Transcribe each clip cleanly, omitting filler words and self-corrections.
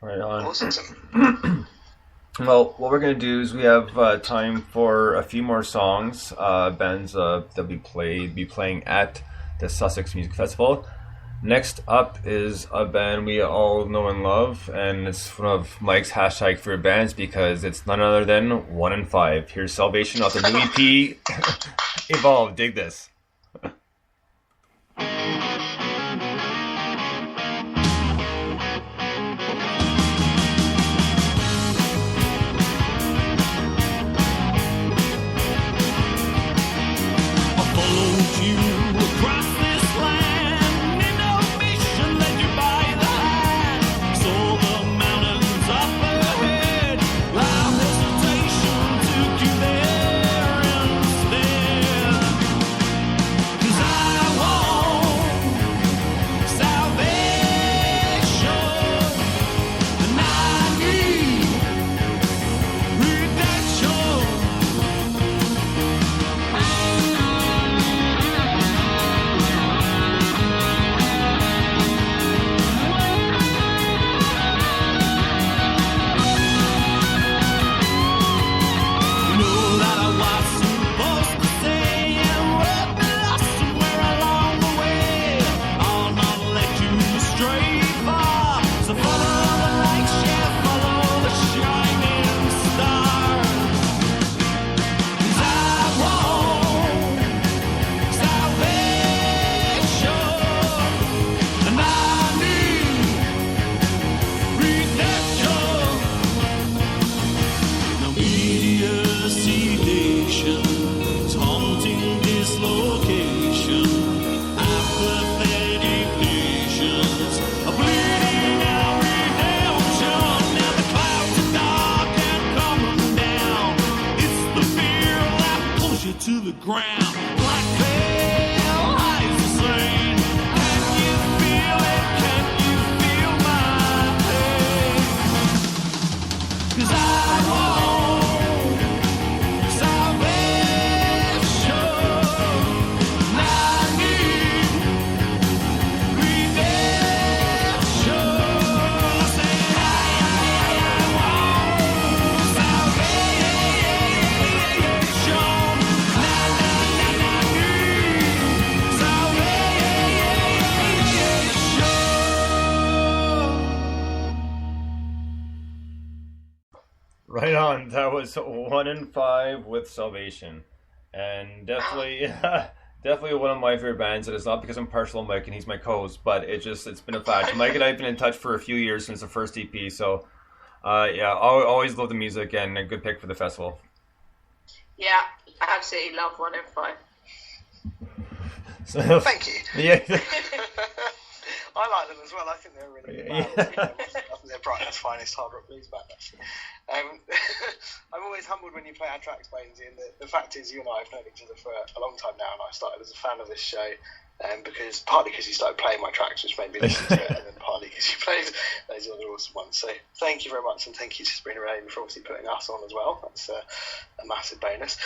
Right on. Awesome. Well, what we're gonna do is we have time for a few more songs. Bands that be playing at the Sussex Music Festival. Next up is a band we all know and love, and it's one of Mike's hashtag favorite bands because it's none other than 1 in 5. Here's Salvation off the new EP, Evolve. Dig this. To the ground, black veil hides the same. Can you feel it? Can you feel my pain? 'Cause I want salvation, and I need redemption. I say I want salvation. Right on. That was 1 in 5 with Salvation, and definitely, definitely one of my favorite bands. And it's not because I'm partial to Mike and he's my co-host, but it's been a fact. Mike and I have been in touch for a few years since the first EP. So, yeah, I always love the music and a good pick for the festival. Yeah, I absolutely love 1 in 5. So, Thank you. Yeah. I like them as well. I think they're a really good band. I think they're Brighton's finest hard rock blues band, actually. I'm always humbled when you play our tracks, Bainesy, and the fact is you and I have known each other for a long time now, and I started as a fan of this show partly because you started playing my tracks, which made me listen to it, and then partly because you played those other awesome ones. So thank you very much, and thank you to Sabrina Rain for obviously putting us on as well. That's a massive bonus.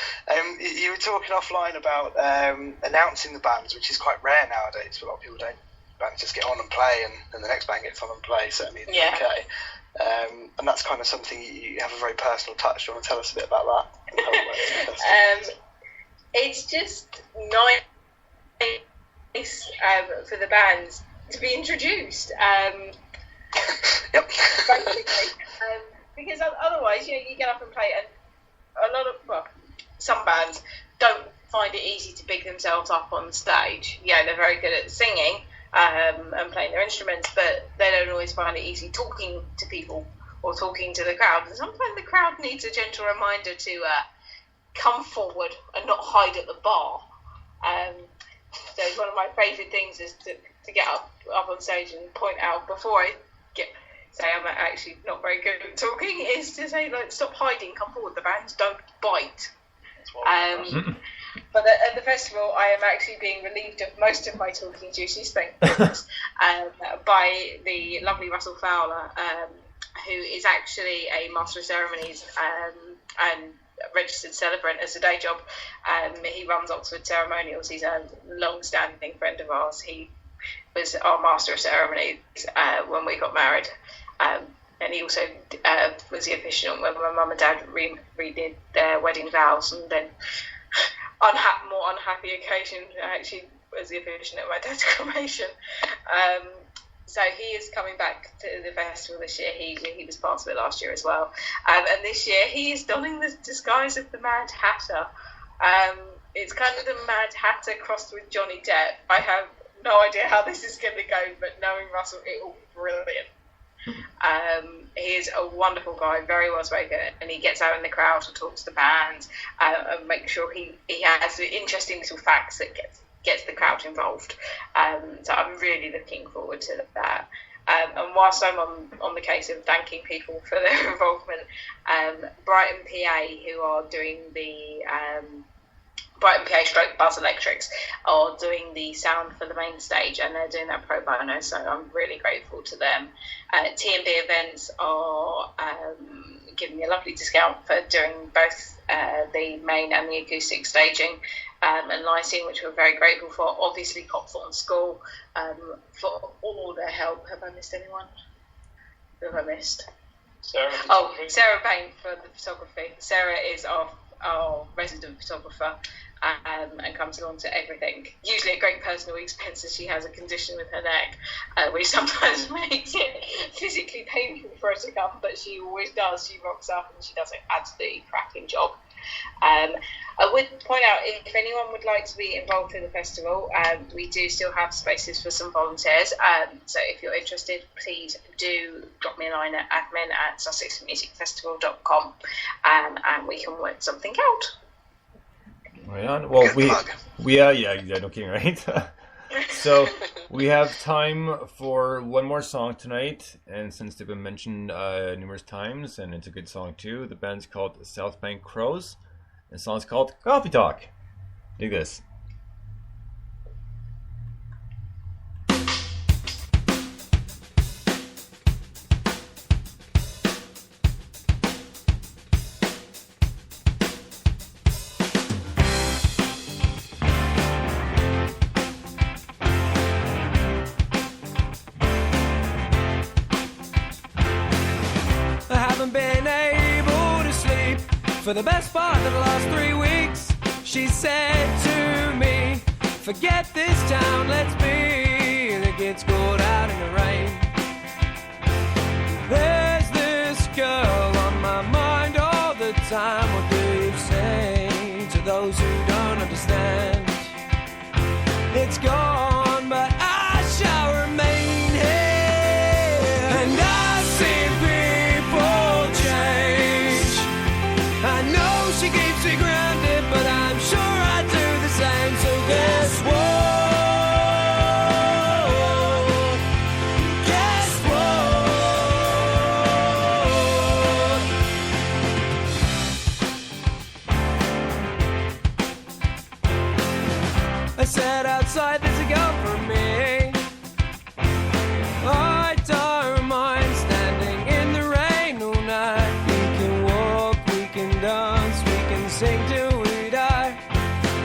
You were talking offline about announcing the bands, which is quite rare nowadays. A lot of people don't. Bands just get on and play, and the next band gets on and play, certainly in the UK. And that's kind of something you have a very personal touch. Do you want to tell us a bit about that? And how it works? It's just nice for the bands to be introduced. Yep. Basically, because otherwise, you get up and play, and some bands don't find it easy to big themselves up on stage. Yeah, they're very good at singing and playing their instruments, but they don't always find it easy talking to people or talking to the crowd. And sometimes the crowd needs a gentle reminder to come forward and not hide at the bar. So one of my favourite things is to get up on stage and point out before I say I'm actually not very good at talking, is to say, like, stop hiding, come forward, the bands don't bite. But at the festival, I am actually being relieved of most of my talking duties, thank goodness, by the lovely Russell Fowler, who is actually a Master of Ceremonies and registered celebrant as a day job. He runs Oxford Ceremonials. He's a long-standing friend of ours. He was our Master of Ceremonies when we got married. and he also was the officiant when my mum and dad redid their wedding vows, and then more unhappy occasion actually was the officiant at my dad's cremation. So he is coming back to the festival this year. He was part of it last year as well, and this year he is donning the disguise of the Mad Hatter. It's kind of the Mad Hatter crossed with Johnny Depp. I have no idea how this is going to go, but knowing Russell, it will be brilliant. He is a wonderful guy, very well spoken, and he gets out in the crowd and talks to bands and makes sure he has interesting little facts that gets the crowd involved. So I'm really looking forward to that. And whilst I'm on the case of thanking people for their involvement, Brighton PA, who are doing the Brighton PA stroke Buzz Electrics, are doing the sound for the main stage, and they're doing that pro bono, so I'm really grateful to them. T&B Events are giving me a lovely discount for doing both the main and the acoustic staging and lighting, which we're very grateful for. Obviously, Copthorne School for all their help. Have I missed anyone? Who have I missed? Sarah Payne for the photography. Sarah is our resident photographer and comes along to everything. Usually at great personal expense, as she has a condition with her neck, which sometimes makes it physically painful for her to come, but she always does. She rocks up and she does an absolutely cracking job. I would point out, if anyone would like to be involved in the festival, we do still have spaces for some volunteers. So if you're interested, please do drop me a line at admin@sussexmusicfestival.com, and we can work something out. Right on. Well, no kidding, right? So we have time for one more song tonight, and since they've been mentioned numerous times, and it's a good song too, the band's called South Bank Crows, and the song's called Coffee Talk. Dig this. For the best part of the last 3 weeks, she said to me, forget this town, let's be the kids caught out in the rain. There's this girl on my mind all the time. What do you say to those who don't understand? It's gone, but I shall remain here. And I see people change. I know she keeps me grounded, but I'm sure I do the same. So guess what? Guess what? I sat outside, there's a girl for me. I don't mind standing in the rain all night. We can walk, we can dance, we can sing till we die.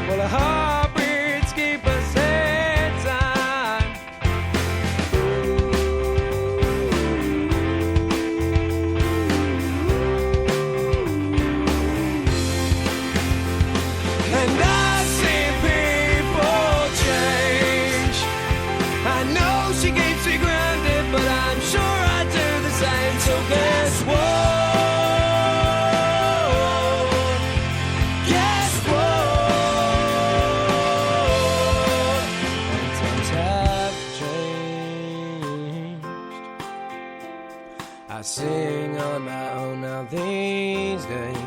Well, our heartbeats keep us in time. And I see people change. I know she keeps me grounded, but I'm sure I do the same. So guess what? Guess what? And times have changed. I sing on my own now these days.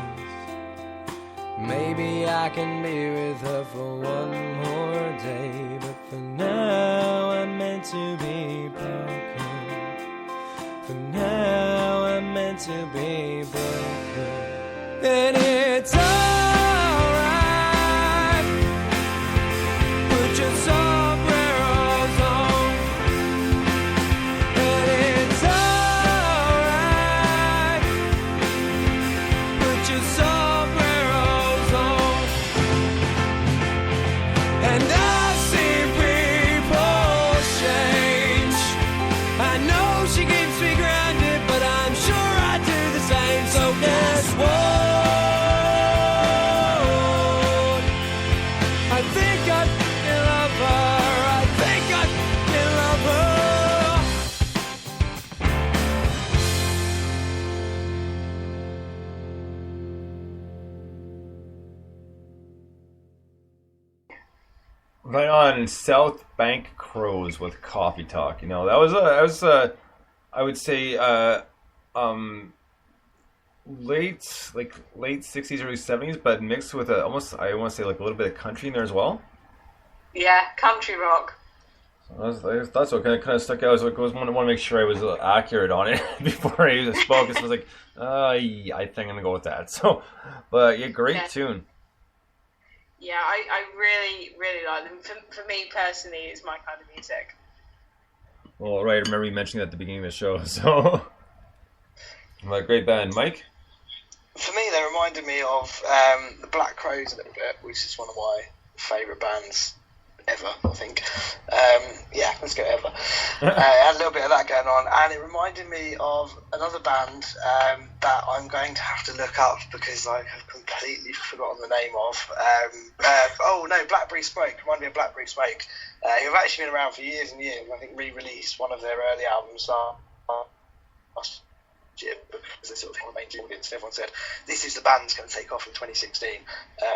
Maybe I can be with her for one more day, but for now I'm meant to be broken. For now I'm meant to be broken. And it's alright. Put your sombreros on. And it's alright. Put your sombreros on. And I see people change. I know she keeps me grounded, but I'm sure Right on. South Bank Crows with Coffee Talk. That was I would say late 60s, early 70s, but mixed with almost, I want to say, like a little bit of country in there as well. Yeah, country rock. That's what kind of stuck out. I was want to make sure I was accurate on it before I even spoke. So I was like, yeah, I think I'm gonna go with that. So, but yeah, great tune. Yeah, I really, really like them. For me personally, it's my kind of music. Well, right. I remember you mentioning that at the beginning of the show. So, like, great band, Mike. For me, they reminded me of the Black Crowes a little bit, which is one of my favourite bands ever, I think. Yeah, let's go ever. It had a little bit of that going on, and it reminded me of another band that I'm going to have to look up because I have completely forgotten the name of. Oh no, Blackberry Smoke. Reminded me of Blackberry Smoke, who've actually been around for years and years. I think re-released one of their early albums last year because they sort of had a main audience, and everyone said this is the band's going to take off in 2016,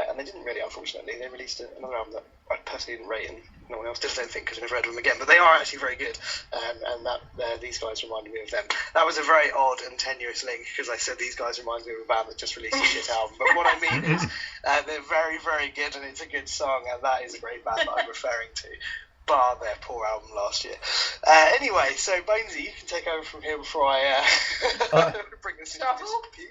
and they didn't really, unfortunately. They released another album that I personally didn't rate, and no one else did, I don't think, because I've never heard of them again, but they are actually very good, and that these guys reminded me of them. That was a very odd and tenuous link because I said these guys remind me of a band that just released a shit album, but what I mean is they're very, very good, and it's a good song, and that is a great band that I'm referring to, bar their poor album last year. Anyway, so Bonesy, you can take over from here before I bring this into disrepute.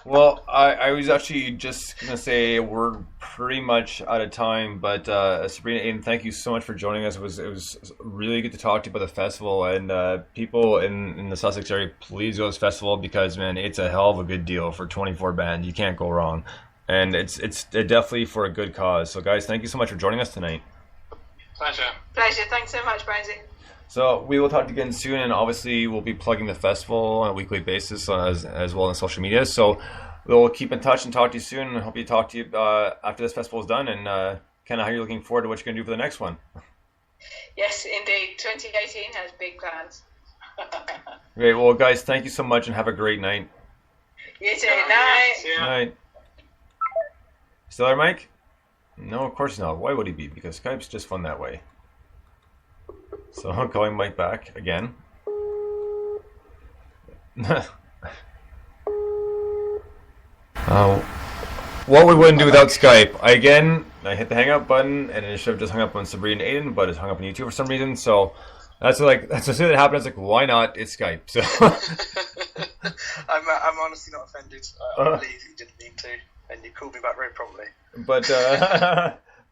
Well, I was actually just going to say we're pretty much out of time, but Sabrina, Aiden, thank you so much for joining us. It was really good to talk to you about the festival, and people in the Sussex area, please go to this festival because, man, it's a hell of a good deal for 24 bands. You can't go wrong, and it's definitely for a good cause. So, guys, thank you so much for joining us tonight. Pleasure. Thanks so much, Bonesy. So we will talk to you again soon, and obviously we'll be plugging the festival on a weekly basis as well on social media. So we'll keep in touch and talk to you soon. I hope to talk to you after this festival is done, and kind of how you're looking forward to what you're going to do for the next one. Yes, indeed. 2018 has big plans. Great. Well, guys, thank you so much, and have a great night. You too. Night. Night. Still there, Mike? No, of course not. Why would he be? Because Skype's just fun that way. So I'm calling Mike back again. What we wouldn't do without Skype. I hit the hang up button and it should have just hung up on Sabrina and Aiden, but it's hung up on you two for some reason. So that's the thing that happened. I was like, why not? It's Skype. So I'm honestly not offended. I believe you didn't mean to, and you called me back very promptly. But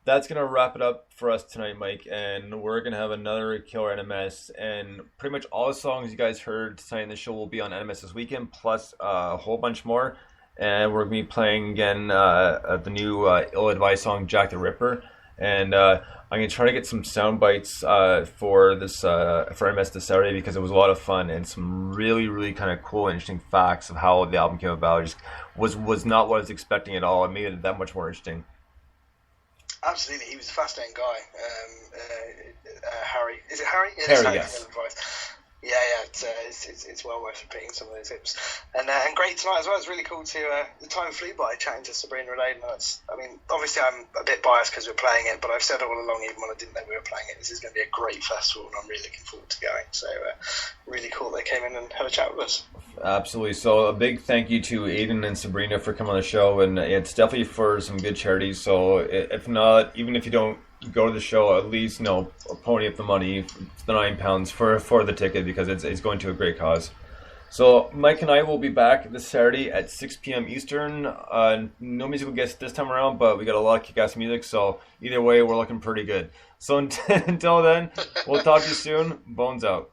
that's going to wrap it up for us tonight, Mike. And we're going to have another killer NMS. And pretty much all the songs you guys heard tonight in the show will be on NMS this weekend, plus a whole bunch more. And we're going to be playing again the new ill-advised song, Jack the Ripper. And I'm going to try to get some sound bites for NMS this Saturday because it was a lot of fun and some really, really kind of cool and interesting facts of how the album came about. It just was not what I was expecting at all. It made it that much more interesting. Absolutely, he was a fascinating guy. Harry, is it Harry? Yeah, Harry, yes. Yeah, it's well worth repeating some of those tips. And great tonight as well. It's really cool to the time flew by chatting to Sabrina and Aiden. I mean, obviously I'm a bit biased because we're playing it, but I've said all along, even when I didn't know we were playing it, this is going to be a great festival, and I'm really looking forward to going. So really cool they came in and had a chat with us. Absolutely. So a big thank you to Aiden and Sabrina for coming on the show, and it's definitely for some good charities. So if not, even if you don't go to the show, at least pony up the money, the £9 for the ticket, because it's going to a great cause. So Mike and I will be back this Saturday at 6 p.m. Eastern. No musical guests this time around, but we got a lot of kick-ass music, so either way, we're looking pretty good. So until then, we'll talk to you soon. Bones out.